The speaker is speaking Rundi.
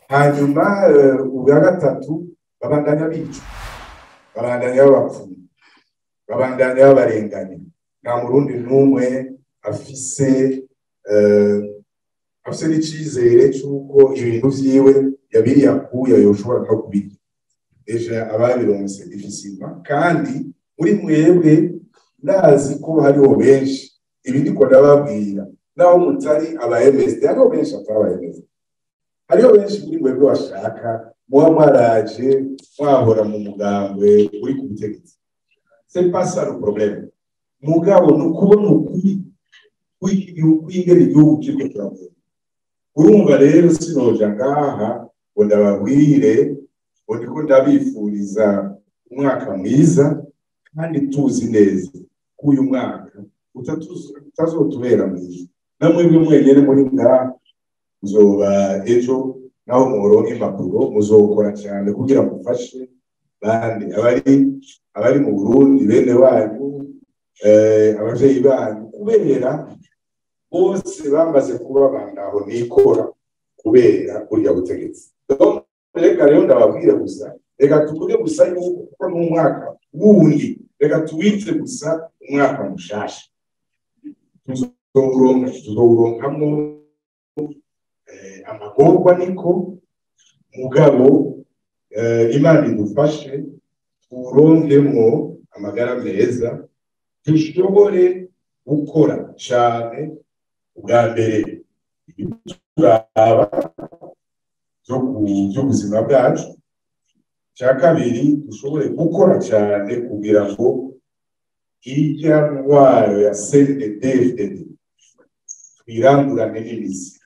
hanyuma ubwa gatatu babandanya bica, babandanya babapfuna, babandanya babarenganya. Nta murundi n'umwe afise n'icizere c'uko ibintu vyiwe yabiri yakuye yoshobora no kubirya. Deja ababironse difficile, kandi muri mwebwe ndazi ko hariho benshi ibi ndiko ndababwira naho mutari aba-MSD, hariho benshi atari aba-MSD, hariho benshi muri mwebwe bashaka muba mwaraje mwahora mu mugambwe uri ku butegetsi. C'est pas ça le problème. Mugabo nukubona ukuri kw'ingene igihugu kiriko kiravuga. Urumva rero sinoja ngaha ngo ndababwire ngo ndiko ndabifuriza umwaka mwiza, kandi tuzi neza ko uyu mwaka utazotubera mwiza. Namwebwe mwenyene muri ngaha muzoba ejo naho muronke impapuro muzokora cyane kugira mufashe bandi abari mu Burundi, bene wanyu, abavyeyi banyu, kubera bose bamaze kuba bandaho nikora kubera kuriya butegetsi. Reka rero ndababwire gusa, reka tuvuge gusa yuko kuko n'umwaka wundi, reka tuwite gusa umwaka mushasha. Tuzowuronkamwo amagorwa niko, mugabo Imana idufashe tuwuronkemwo amagara meza, dushobore gukora cyane. Ubwa mbere turaba by'ubuzima bwacu, cya kabiri dushobore gukora cyane kugira ngo irya ntwaro ya CNDD-FDD twirandurane n'imizi.